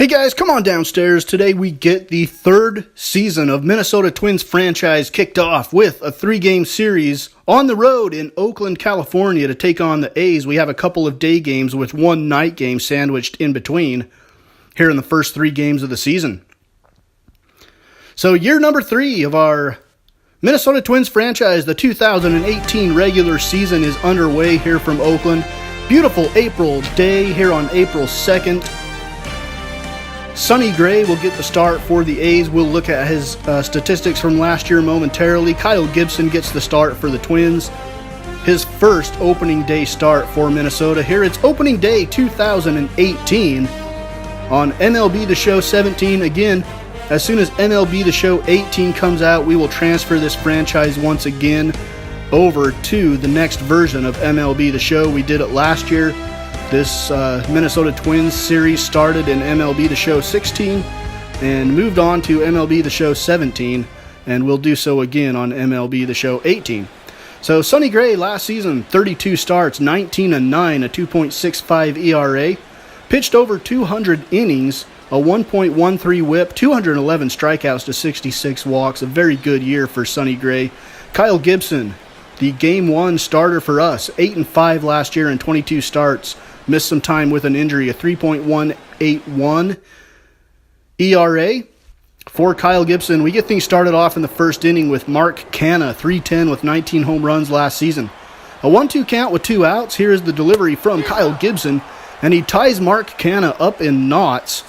Hey guys, come on downstairs. Today we get the third season of Minnesota Twins franchise kicked off with a 3-game series on the road in Oakland, California to take on the A's. We have a couple of day games with one night game sandwiched in between here in the first 3 games of the season. So year number 3 of our Minnesota Twins franchise, the 2018 regular season is underway here from Oakland. Beautiful April day here on April 2nd. Sonny Gray will get the start for the A's. We'll look at his statistics from last year momentarily. Kyle Gibson gets the start for the Twins. His first opening day start for Minnesota. Here it's opening day 2018 on MLB The Show 17. Again, as soon as MLB The Show 18 comes out, we will transfer this franchise once again over to the next version of MLB The Show. We did it last year. This Minnesota Twins series started in MLB The Show 16 and moved on to MLB The Show 17, and we'll do so again on MLB The Show 18. So Sonny Gray last season, 32 starts, 19-9, a 2.65 ERA, pitched over 200 innings, a 1.13 whip, 211 strikeouts to 66 walks, a very good year for Sonny Gray. Kyle Gibson, the Game 1 starter for us, 8-5 last year in 22 starts. Missed some time with an injury, a 3.181 ERA for Kyle Gibson. We get things started off in the first inning with Mark Canha, 310 with 19 home runs last season. A 1-2 count with 2 outs. Here is the delivery from Kyle Gibson, and he ties Mark Canha up in knots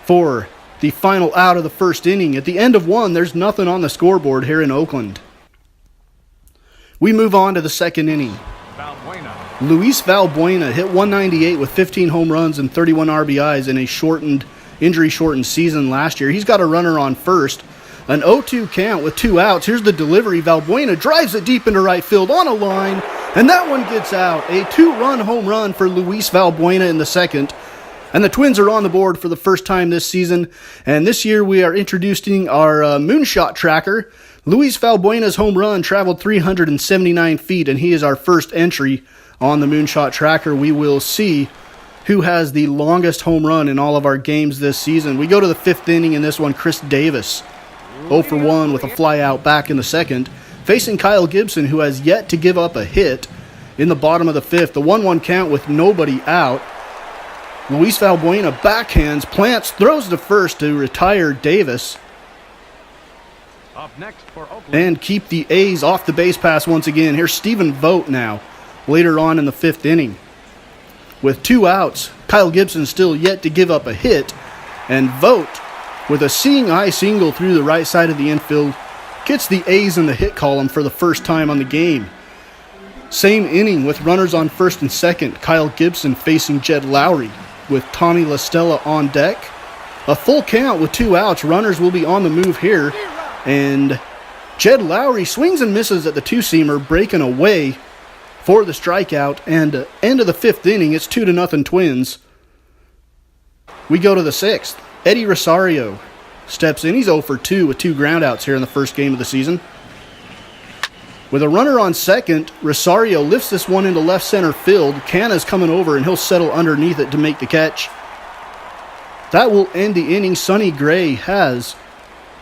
for the final out of the first inning. At the end of 1, there's nothing on the scoreboard here in Oakland. We move on to the second inning. Luis Valbuena hit 198 with 15 home runs and 31 RBIs in a injury-shortened season last year. He's got a runner on first. An 0-2 count with 2 outs. Here's the delivery. Valbuena drives it deep into right field on a line, and that one gets out. A 2-run home run for Luis Valbuena in the second. And the Twins are on the board for the first time this season. And this year we are introducing our moonshot tracker. Luis Valbuena's home run traveled 379 feet, and he is our first entry on the moonshot tracker. We will see who has the longest home run in all of our games this season. We go to the 5th inning in this one. Chris Davis, 0 for 1 with a fly out back in the second, facing Kyle Gibson, who has yet to give up a hit in the bottom of the 5th. The 1-1 count with nobody out. Luis Valbuena backhands, plants, throws to first to retire Davis Up next for Oakland, and keep the A's off the base pass once again. Here's Stephen Vogt now, later on in the 5th inning. With 2 outs, Kyle Gibson still yet to give up a hit, and Vogt, with a seeing eye single through the right side of the infield, gets the A's in the hit column for the first time on the game. Same inning with runners on first and second, Kyle Gibson facing Jed Lowry with Tommy La Stella on deck. A full count with 2 outs, runners will be on the move here, and Jed Lowry swings and misses at the 2-seamer, breaking away for the strikeout, and end of the 5th inning, it's 2-0 Twins. We go to the 6th. Eddie Rosario steps in. He's 0 for 2 with 2 groundouts here in the first game of the season. With a runner on second, Rosario lifts this one into left center field. Canha's coming over, and he'll settle underneath it to make the catch. That will end the inning. Sonny Gray has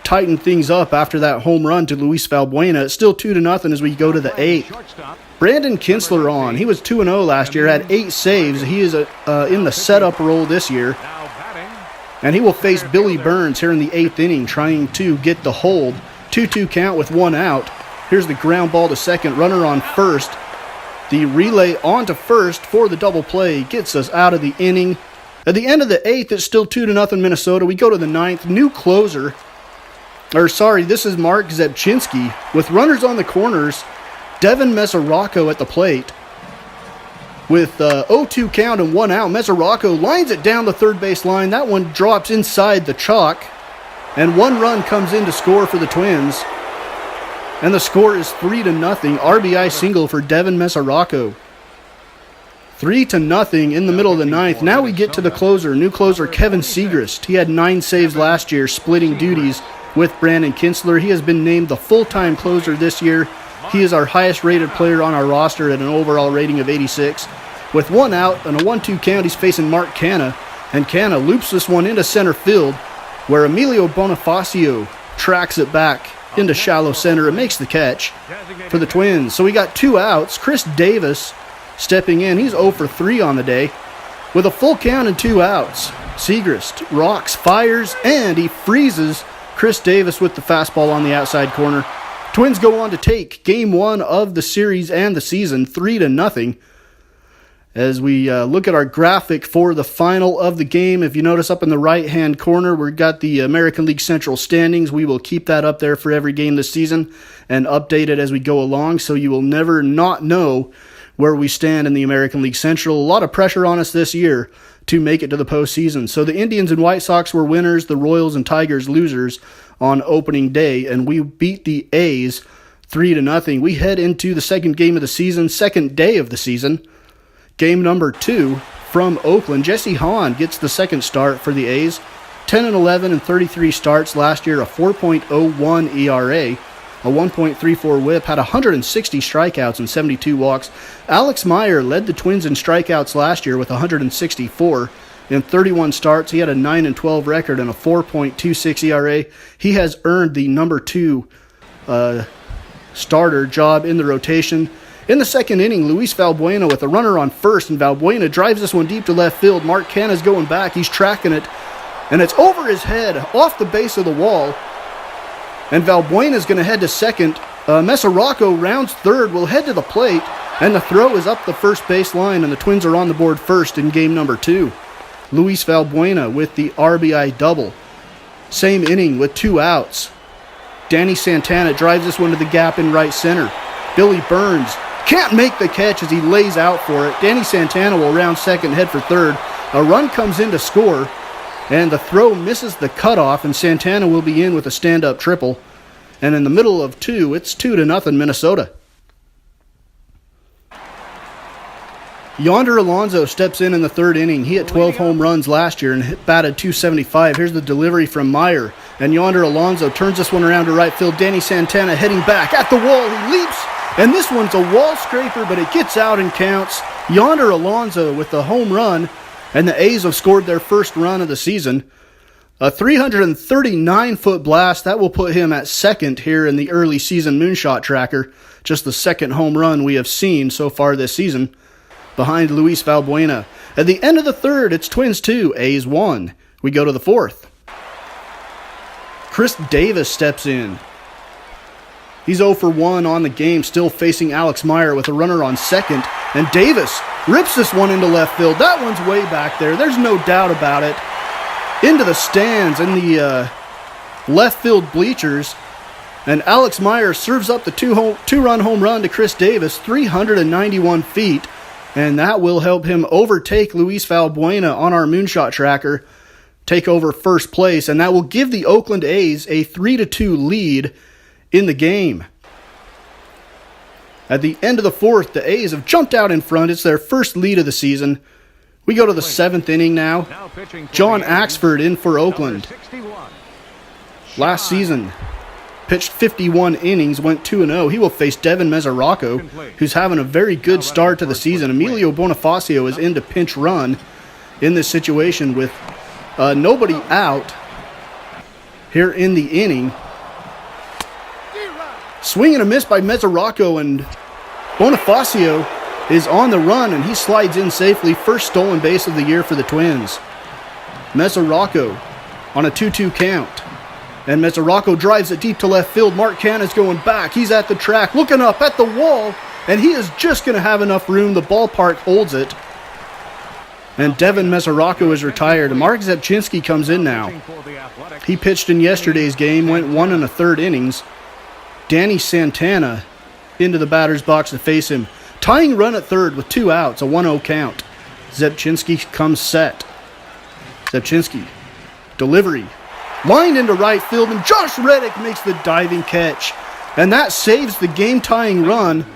tightened things up after that home run to Luis Valbuena. It's still 2-0 as we go to the 8th. Brandon Kinsler on. He was 2-0 last year, had 8 saves. He is in the setup role this year. And he will face Billy Burns here in the 8th inning, trying to get the hold. 2-2 count with 1 out. Here's the ground ball to second, runner on first. The relay on to first for the double play gets us out of the inning. At the end of the 8th, it's still 2-0 Minnesota. We go to the 9th. New closer. This is Mark Zebchinski. With runners on the corners, Devin Mesoraco at the plate. With 0-2 count and 1 out, Mesoraco lines it down the third base line. That one drops inside the chalk, and 1 run comes in to score for the Twins. And the score is 3-0. RBI single for Devin Mesoraco. 3-0 in the middle of the 9th. Now we get to the closer, new closer Kevin Segrist. He had 9 saves last year, splitting duties with Brandon Kinsler. He has been named the full-time closer this year. He is our highest rated player on our roster at an overall rating of 86. With 1 out and a 1-2 count, he's facing Mark Canha. And Canna loops this one into center field, where Emilio Bonifacio tracks it back into shallow center and makes the catch for the Twins. So we got 2 outs. Chris Davis stepping in. He's 0 for 3 on the day with a full count and 2 outs. Segrist rocks, fires, and he freezes Chris Davis with the fastball on the outside corner. Twins go on to take game 1 of the series and the season 3-0. As we look at our graphic for the final of the game, if you notice up in the right-hand corner, we've got the American League Central standings. We will keep that up there for every game this season and update it as we go along, so you will never not know where we stand in the American League Central. A lot of pressure on us this year to make it to the postseason. So the Indians and White Sox were winners, the Royals and Tigers losers on opening day, and we beat the A's 3-0. We head into the second game of the season, second day of the season. Game number 2 from Oakland. Jesse Hahn gets the second start for the A's. 10-11 and 33 starts last year, a 4.01 ERA, a 1.34 whip, had 160 strikeouts and 72 walks. Alex Meyer led the Twins in strikeouts last year with 164 in 31 starts. He had a 9-12 record and a 4.26 ERA. He has earned the number 2 starter job in the rotation. In the second inning, Luis Valbuena with a runner on first, and Valbuena drives this one deep to left field. Mark Canha's going back. He's tracking it, and it's over his head, off the base of the wall. And Valbuena's going to head to second. Mesoraco rounds third, will head to the plate, and the throw is up the first base line, and the Twins are on the board first in game number 2. Luis Valbuena with the RBI double. Same inning with 2 outs. Danny Santana drives this one to the gap in right center. Billy Burns can't make the catch as he lays out for it. Danny Santana will round second, head for third. A run comes in to score, and the throw misses the cutoff, and Santana will be in with a stand-up triple. And in the middle of 2, it's 2-0 Minnesota. Yonder Alonso steps in the third inning. He had 12 home runs last year and batted .275. Here's the delivery from Meyer, and Yonder Alonso turns this one around to right field. Danny Santana heading back at the wall. He leaps, and this one's a wall scraper, but it gets out and counts. Yonder Alonso with the home run, and the A's have scored their first run of the season. A 339-foot blast. That will put him at second here in the early season moonshot tracker. Just the second home run we have seen so far this season, behind Luis Valbuena. At the end of the third, it's Twins 2, A's 1. We go to the fourth. Chris Davis steps in. He's 0 for 1 on the game, still facing Alex Meyer with a runner on second. And Davis rips this one into left field. That one's way back there. There's no doubt about it. Into the stands in the left field bleachers. And Alex Meyer serves up the two-run home run to Chris Davis, 391 feet. And that will help him overtake Luis Valbuena on our moonshot tracker, take over first place. And that will give the Oakland A's a 3-2 lead in the game. At the end of the fourth, the A's have jumped out in front. It's their first lead of the season. We go to the seventh inning now. John Axford in for Oakland. Last season, pitched 51 innings, went 2-0. He will face Devin Mesoraco, who's having a very good start to the season. Emilio Bonifacio is in to pinch run in this situation with nobody out here in the inning. Swing and a miss by Mesoraco, and Bonifacio is on the run, and he slides in safely. First stolen base of the year for the Twins. Mesoraco on a 2-2 count. And Mesoraco drives it deep to left field. Mark Canha's going back. He's at the track, looking up at the wall, and he is just going to have enough room. The ballpark holds it. And Devin Mesoraco is retired. Mark Zepchinski comes in now. He pitched in yesterday's game, went 1 1/3 innings. Danny Santana into the batter's box to face him. Tying run at third with 2 outs, a 1-0 count. Zepchinski comes set. Zepchinski, delivery, lined into right field, and Josh Reddick makes the diving catch. And that saves the game-tying run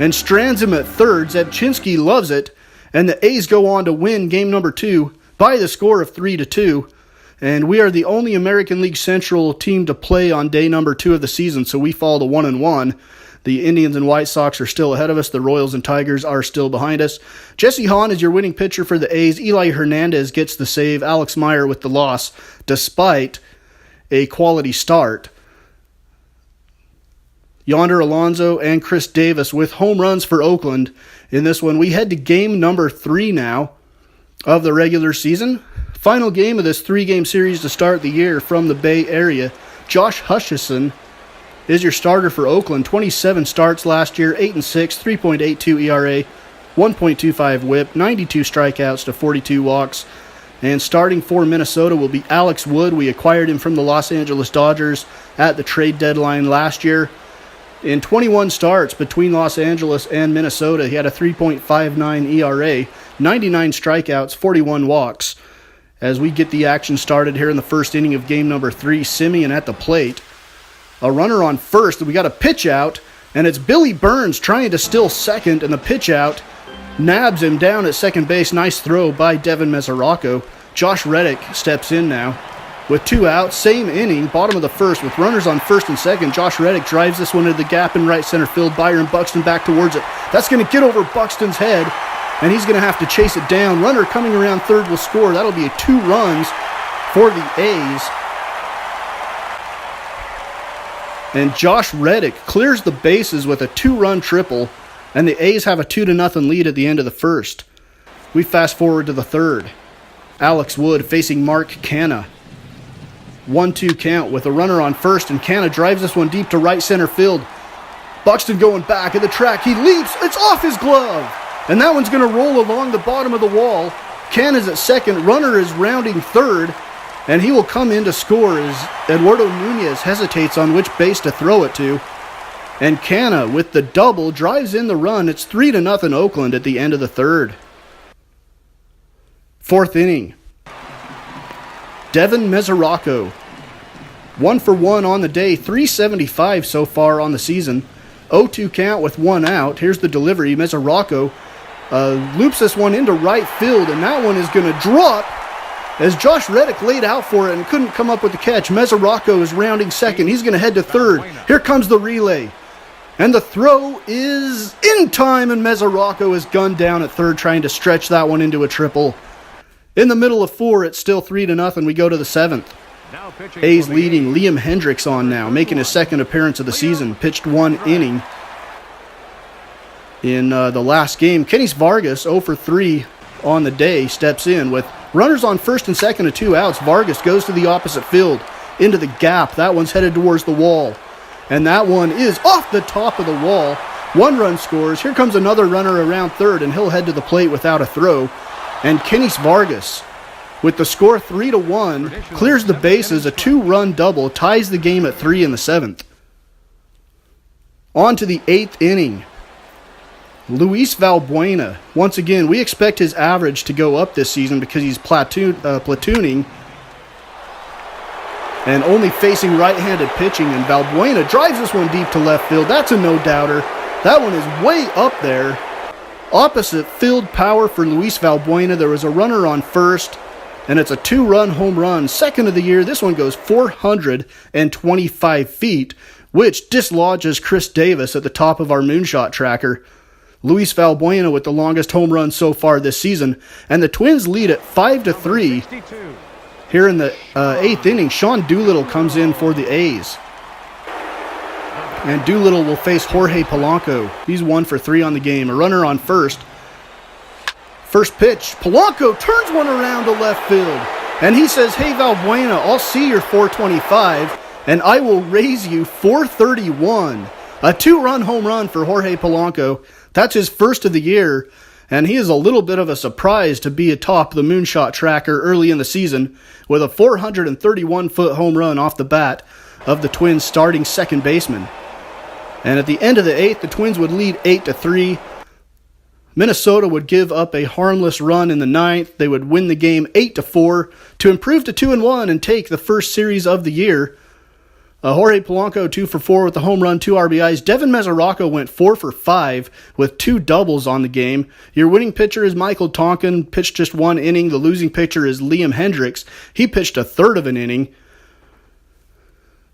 and strands him at third. Zepchinski loves it, and the A's go on to win game number 2 by the score of 3-2. And we are the only American League Central team to play on day number 2 of the season, so we fall to 1-1. The Indians and White Sox are still ahead of us. The Royals and Tigers are still behind us. Jesse Hahn is your winning pitcher for the A's. Eli Hernandez gets the save. Alex Meyer with the loss, despite a quality start. Yonder Alonso and Chris Davis with home runs for Oakland. In this one, we head to game number 3 now of the regular season. Final game of this 3-game series to start the year from the Bay Area. Josh Hutchison is your starter for Oakland. 27 starts last year, 8-6, 3.82 ERA, 1.25 whip, 92 strikeouts to 42 walks. And starting for Minnesota will be Alex Wood. We acquired him from the Los Angeles Dodgers at the trade deadline last year. In 21 starts between Los Angeles and Minnesota, he had a 3.59 ERA, 99 strikeouts, 41 walks. As we get the action started here in the first inning of game number 3, Simeon at the plate. A runner on first, we got a pitch out, and it's Billy Burns trying to steal second, and the pitch out nabs him down at second base. Nice throw by Devin Mesoraco. Josh Reddick steps in now with 2 outs. Same inning, bottom of the first, with runners on first and second. Josh Reddick drives this one into the gap in right center field. Byron Buxton back towards it. That's going to get over Buxton's head, and he's going to have to chase it down. Runner coming around third will score. That'll be 2 runs for the A's. And Josh Reddick clears the bases with a 2-run triple, and the A's have a 2-0 lead at the end of the first. We fast forward to the third. Alex Wood facing Mark Canha. 1-2 count with a runner on first, and Canha drives this one deep to right center field. Buxton going back at the track. He leaps. It's off his glove. And that one's going to roll along the bottom of the wall. Canha's at second. Runner is rounding third. And he will come in to score as Eduardo Nunez hesitates on which base to throw it to. And Canha, with the double, drives in the run. It's 3-0 Oakland at the end of the third. Fourth inning. Devin Mesoraco. 1 for 1 on the day. 375 so far on the season. 0-2 count with 1 out. Here's the delivery. Mesoraco loops this one into right field, and that one is going to drop as Josh Reddick laid out for it and couldn't come up with the catch. Mesoraco is rounding second. He's going to head to third. Here comes the relay. And the throw is in time, and Mesoraco is gunned down at third, trying to stretch that one into a triple. In the middle of 4, it's still 3-0. We go to the 7th. A's leading. Liam Hendricks on now, making his second appearance of the season. Pitched 1 inning in the last game. Kenny Vargas, 0 for 3 on the day, steps in with runners on first and second and 2 outs. Vargas goes to the opposite field, into the gap. That one's headed towards the wall. And that one is off the top of the wall. 1 run scores. Here comes another runner around third, and he'll head to the plate without a throw. And Kenny Vargas, with the score 3-1, clears the bases. A 2-run double ties the game at 3 in the 7th. On to the 8th inning. Luis Valbuena. Once again, we expect his average to go up this season because he's platooning and only facing right-handed pitching. And Valbuena drives this one deep to left field. That's a no-doubter. That one is way up there. Opposite field power for Luis Valbuena. There was a runner on first, and it's a 2-run home run. Second of the year. This one goes 425 feet, which dislodges Chris Davis at the top of our moonshot tracker. Luis Valbuena with the longest home run so far this season. And the Twins lead at 5-3. Here in the 8th inning, Sean Doolittle comes in for the A's. And Doolittle will face Jorge Polanco. He's 1 for 3 on the game. A runner on first. First pitch. Polanco turns one around to left field. And he says, "Hey, Valbuena, I'll see your 425, and I will raise you 431. A 2-run home run for Jorge Polanco. That's his first of the year, and he is a little bit of a surprise to be atop the moonshot tracker early in the season with a 431-foot home run off the bat of the Twins' starting second baseman. And at the end of the 8th, the Twins would lead 8-3. Minnesota would give up a harmless run in the 9th. They would win the game 8-4 to improve to 2-1 and take the first series of the year. Jorge Polanco 2 for 4 with the home run, 2 RBIs. Devin Mesoraco went 4 for 5 with 2 doubles on the game. Your winning pitcher is Michael Tonkin, pitched just 1 inning. The losing pitcher is Liam Hendricks. He pitched a third of an inning.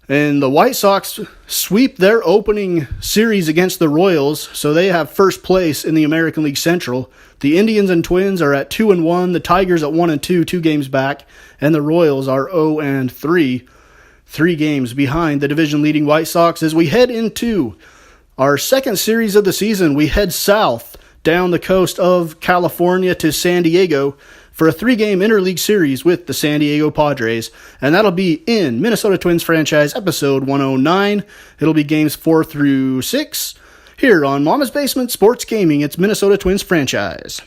And the White Sox sweep their opening series against the Royals, so they have first place in the American League Central. The Indians and Twins are at 2-1, the Tigers at 1-2, 2 games back, and the Royals are 0-3, 3 games behind the division-leading White Sox. As we head into our second series of the season, we head south down the coast of California to San Diego for a 3-game interleague series with the San Diego Padres, and that'll be in Minnesota Twins franchise episode 109. It'll be games 4 through 6 here on Mama's Basement Sports Gaming. It's Minnesota Twins franchise.